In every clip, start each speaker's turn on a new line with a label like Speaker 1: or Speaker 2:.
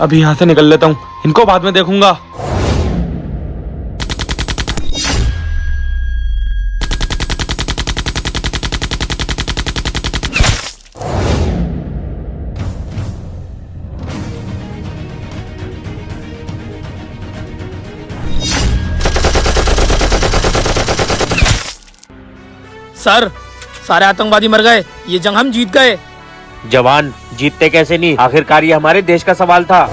Speaker 1: अभी यहाँ से निकल लेता हूँ, इनको बाद में देखूंगा।
Speaker 2: सर, सारे आतंकवादी मर गए, ये जंग हम जीत गए।
Speaker 3: जवान, जीतते कैसे नहीं, आखिरकार ये हमारे देश का सवाल था।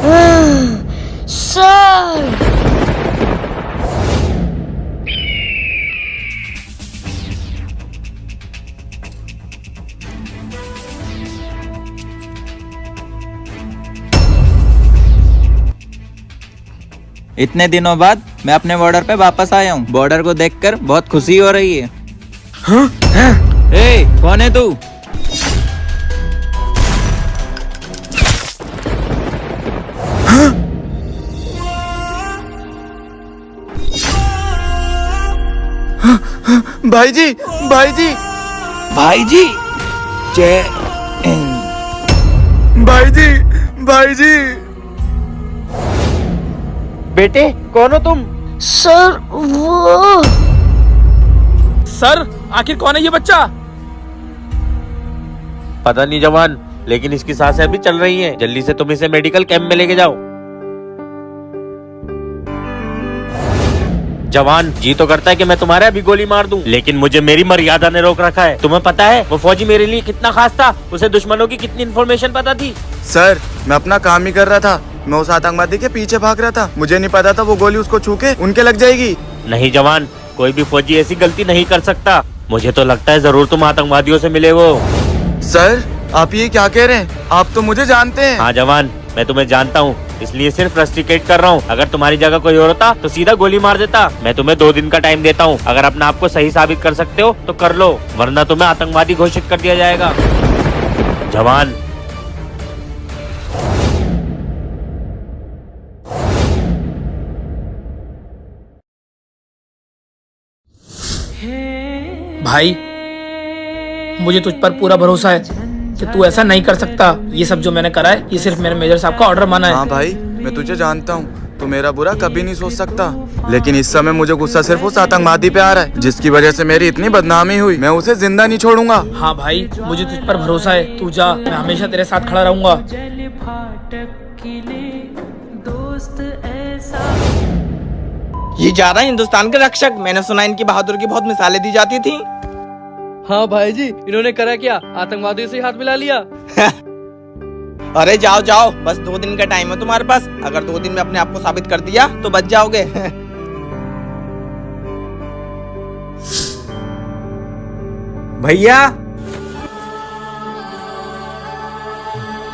Speaker 4: सर,
Speaker 5: इतने दिनों बाद मैं अपने बॉर्डर पे वापस आया हूँ। बॉर्डर को देखकर बहुत खुशी हो रही है। ए, कौन है तू?
Speaker 6: भाई जी, भाई जी,
Speaker 5: भाई जी, जय
Speaker 6: भाई जी, भाई जी।
Speaker 3: बेटे, कौन हो तुम?
Speaker 4: सर वो।
Speaker 2: सर, आखिर कौन है ये बच्चा?
Speaker 3: पता नहीं जवान, लेकिन इसकी सांसें अभी चल रही हैं। जल्दी से तुम इसे मेडिकल कैंप में लेके जाओ। जवान, जी तो करता है कि मैं तुम्हारे अभी गोली मार दूं, लेकिन मुझे मेरी मर्यादा ने रोक रखा है। तुम्हें पता है वो फौजी मेरे लिए कितना खास था, उसे दुश्मनों की कितनी इन्फॉर्मेशन पता थी।
Speaker 6: सर, मैं अपना काम ही कर रहा था। मैं उस आतंकवादी के पीछे भाग रहा था। मुझे नहीं पता था वो गोली उसको छू के उनके लग जाएगी।
Speaker 3: नहीं जवान, कोई भी फौजी ऐसी गलती नहीं कर सकता। मुझे तो लगता है जरूर तुम आतंकवादियों से मिले हो।
Speaker 6: सर, आप ये क्या कह रहे हैं? आप तो मुझे जानते हैं।
Speaker 3: हाँ जवान, मैं तुम्हें जानता हूँ, इसलिए सिर्फ रस्टिकेट कर रहा हूँ। अगर तुम्हारी जगह कोई और होता तो सीधा गोली मार देता। मैं तुम्हें 2 दिन का टाइम देता हूँ। अगर अपने आप को सही साबित कर सकते हो तो कर लो, वरना तुम्हें आतंकवादी घोषित कर दिया जाएगा। जवान,
Speaker 2: भाई, मुझे तुझ पर पूरा भरोसा है कि तू ऐसा नहीं कर सकता। ये सब जो मैंने करा है, ये सिर्फ मेरे मेजर साहब का ऑर्डर माना है।
Speaker 6: हाँ भाई, मैं तुझे जानता हूँ, तू मेरा बुरा कभी नहीं सोच सकता। लेकिन इस समय मुझे गुस्सा सिर्फ उस आतंकवादी पे आ रहा है जिसकी वजह से मेरी इतनी बदनामी हुई। मैं उसे जिंदा नहीं छोड़ूंगा।
Speaker 2: हाँ भाई, मुझे तुझ पर भरोसा है। तू जा, मैं हमेशा तेरे साथ खड़ा रहूंगा।
Speaker 7: ये जा रहा है हिंदुस्तान के रक्षक। मैंने सुना इनकी बहादुरी की बहुत मिसालें दी जाती थी।
Speaker 8: हाँ भाई जी, इन्होंने करा क्या? आतंकवादियों से हाथ मिला लिया।
Speaker 7: अरे जाओ जाओ, बस 2 दिन का टाइम है तुम्हारे पास। अगर 2 दिन में अपने आप को साबित कर दिया तो बच जाओगे।
Speaker 5: भैया,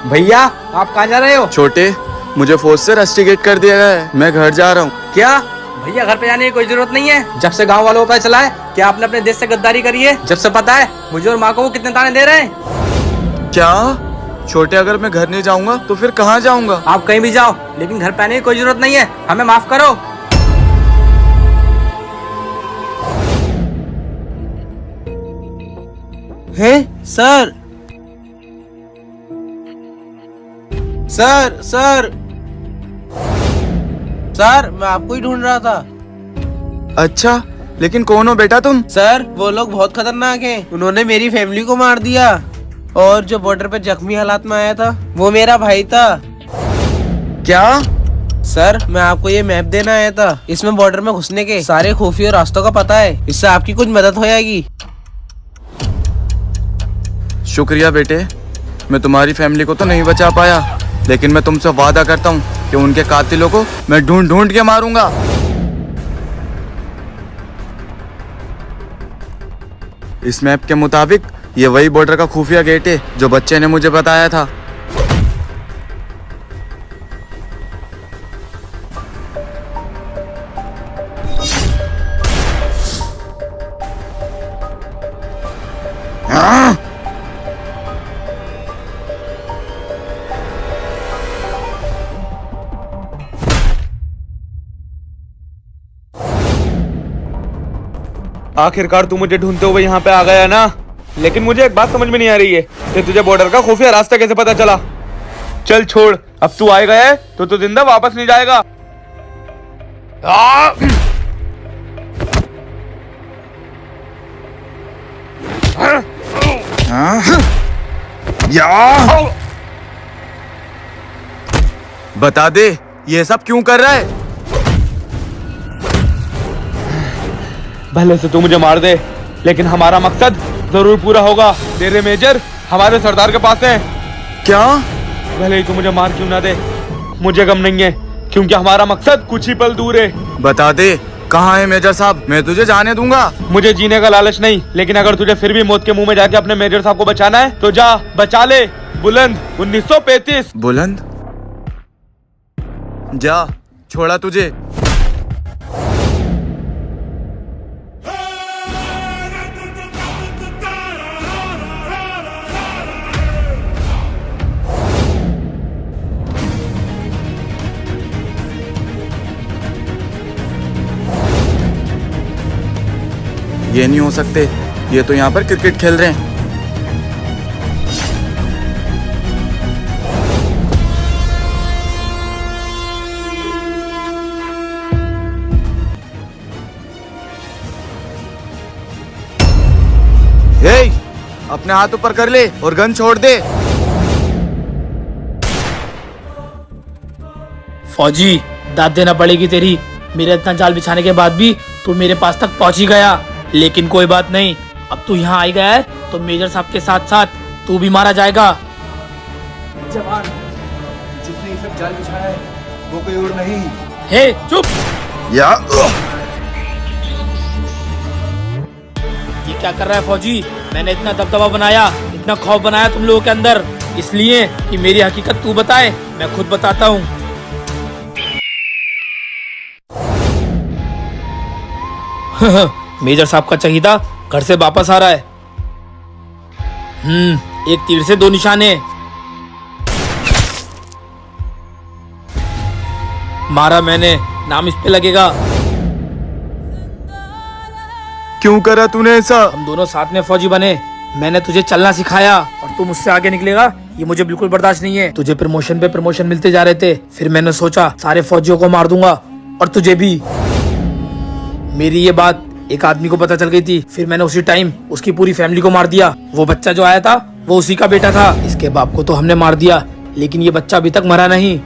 Speaker 5: भैया, आप कहाँ जा रहे हो?
Speaker 6: छोटे, मुझे फौज से रस्टिकेट कर दिया गया है। मैं घर जा रहा हूँ।
Speaker 5: क्या भैया, घर पे जाने की कोई जरूरत नहीं है। जब से गांव वालों को पता चला है कि आपने अपने देश से गद्दारी करी है, जब से पता है मुझे और माँ को वो कितने ताने दे रहे हैं।
Speaker 6: क्या छोटे, अगर मैं घर नहीं जाऊंगा तो फिर कहाँ जाऊंगा?
Speaker 5: आप कहीं भी जाओ, लेकिन घर पे आने की कोई जरूरत नहीं है। हमें माफ करो।
Speaker 9: हैं सर, सर, सर, सर, मैं आपको ही ढूंढ रहा था।
Speaker 6: अच्छा, लेकिन कौन हो बेटा तुम?
Speaker 9: सर, वो लोग बहुत खतरनाक हैं। उन्होंने मेरी फैमिली को मार दिया। और जो बॉर्डर पे जख्मी हालात में आया था, वो मेरा भाई था।
Speaker 6: क्या?
Speaker 9: सर, मैं आपको ये मैप देना आया था। इसमें बॉर्डर में घुसने के सारे खुफिया रास्तों का पता है। इससे आपकी कुछ मदद हो जाएगी।
Speaker 6: शुक्रिया बेटे, मैं तुम्हारी फैमिली को तो नहीं बचा पाया, लेकिन मैं तुमसे वादा करता हूँ कि उनके कातिलों को मैं ढूंढ ढूंढ के मारूंगा। इस मैप के मुताबिक ये वही बॉर्डर का खुफिया गेट है जो बच्चे ने मुझे बताया था।
Speaker 1: आखिरकार तू मुझे ढूंढते हुए यहाँ पे आ गया ना। लेकिन मुझे एक बात समझ में नहीं आ रही है कि तुझे बॉर्डर का खुफिया रास्ता कैसे पता चला। चल छोड़, अब तू आए गया है तो तू जिंदा वापस नहीं जाएगा।
Speaker 6: बता दे ये सब क्यों कर रहा है?
Speaker 1: भले से तू मुझे मार दे, लेकिन हमारा मकसद जरूर पूरा होगा। तेरे मेजर हमारे सरदार के पास हैं।
Speaker 6: क्या?
Speaker 1: भले ही तू मुझे मार क्यों ना दे, मुझे गम नहीं है, क्योंकि हमारा मकसद कुछ ही पल दूर है।
Speaker 6: बता दे कहाँ है मेजर साहब, मैं तुझे जाने दूंगा।
Speaker 1: मुझे जीने का लालच नहीं, लेकिन अगर तुझे फिर भी मौत के मुंह में जाके अपने मेजर साहब को बचाना है तो जा बचा ले। बुलंद 1935।
Speaker 6: बुलंद? जा, छोड़ा तुझे। ये नहीं हो सकते, ये तो यहाँ पर क्रिकेट खेल रहे हैं। हे, अपने हाथ ऊपर कर ले और गन छोड़ दे।
Speaker 2: फौजी, दाद देना पड़ेगी तेरी। मेरा इतना जाल बिछाने के बाद भी तू मेरे पास तक पहुंच ही गया। लेकिन कोई बात नहीं, अब तू यहाँ आई गया है तो मेजर साहब के साथ साथ तू भी मारा जाएगा।
Speaker 6: जवान, जिसने सब जाल बिछाया है वो कोई और नहीं।
Speaker 2: हे चुप!
Speaker 6: या
Speaker 2: ये क्या कर रहा है फौजी? मैंने इतना दबदबा बनाया, इतना खौफ बनाया तुम लोगों के अंदर, इसलिए कि मेरी हकीकत तू बताए, मैं खुद बताता हूँ। मेजर साहब का चहीदा घर से वापस आ रहा है। एक तीर से दो निशाने। मारा मैंने, नाम इस पे लगेगा।
Speaker 6: क्यों करा तूने ऐसा?
Speaker 2: हम दोनों साथ में फौजी बने, मैंने तुझे चलना सिखाया और तू मुझसे आगे निकलेगा, ये मुझे बिल्कुल बर्दाश्त नहीं है। तुझे प्रमोशन पे प्रमोशन मिलते जा रहे थे, फिर मैंने सोचा सारे फौजियों को मार दूंगा और तुझे भी। मेरी ये बात एक आदमी को पता चल गई थी, फिर मैंने उसी टाइम उसकी पूरी फैमिली को मार दिया। वो बच्चा जो आया था वो उसी का बेटा था। इसके बाप को तो हमने मार दिया, लेकिन ये बच्चा अभी तक मरा नहीं।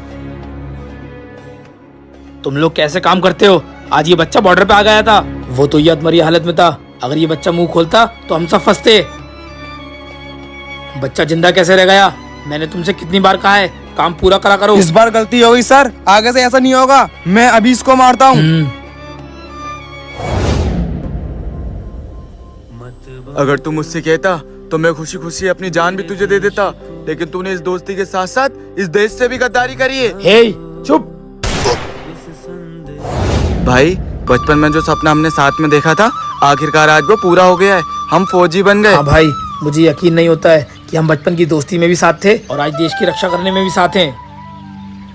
Speaker 2: तुम लोग कैसे काम करते हो? आज ये बच्चा बॉर्डर पे आ गया था, वो तो ये अधमरी हालत में था। अगर ये बच्चा मुंह खोलता तो हम सब फंसते। बच्चा जिंदा कैसे रह गया? मैंने तुमसे कितनी बार कहा है काम पूरा करा करो।
Speaker 9: इस बार गलती हो गई सर, आगे से ऐसा नहीं होगा। मैं अभी इसको मारता हूँ।
Speaker 6: अगर तू मुझसे कहता तो मैं खुशी खुशी अपनी जान भी तुझे दे देता, लेकिन तूने इस दोस्ती के साथ साथ इस देश से भी गद्दारी करी है।
Speaker 2: हे चुप!
Speaker 6: भाई, बचपन में जो सपना हमने साथ में देखा था आखिरकार आज वो पूरा हो गया है। हम फौजी बन गए।
Speaker 2: हाँ भाई, मुझे यकीन नहीं होता है कि हम बचपन की दोस्ती में भी साथ थे और आज देश की रक्षा करने में भी साथ हैं।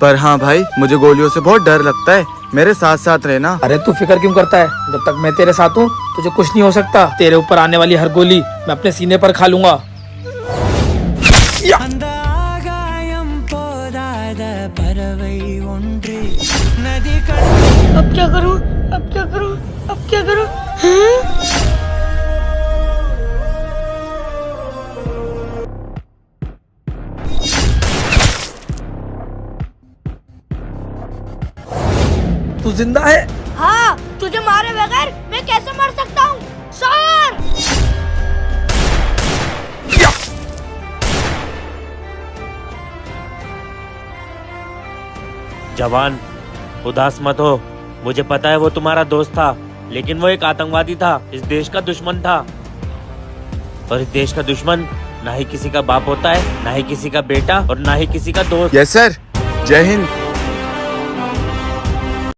Speaker 6: पर हाँ भाई, मुझे गोलियों से बहुत डर लगता है, मेरे साथ साथ रहना।
Speaker 2: अरे तू फिक्र क्यों करता है? जब तक मैं तेरे साथ हूँ तुझे कुछ नहीं हो सकता। तेरे ऊपर आने वाली हर गोली मैं अपने सीने पर खा लूंगा।
Speaker 4: अब क्या करूं? अब क्या करूं? अब क्या करूं? हैं?
Speaker 2: तू जिंदा है?
Speaker 4: हाँ, तुझे मारे बगैर मैं कैसे मर सकता हूँ सर?
Speaker 3: जवान, उदास मत हो। मुझे पता है वो तुम्हारा दोस्त था, लेकिन वो एक आतंकवादी था, इस देश का दुश्मन था। और इस देश का दुश्मन ना ही किसी का बाप होता है, ना ही किसी का बेटा और ना ही किसी का दोस्त।
Speaker 6: यस सर, जय हिंद।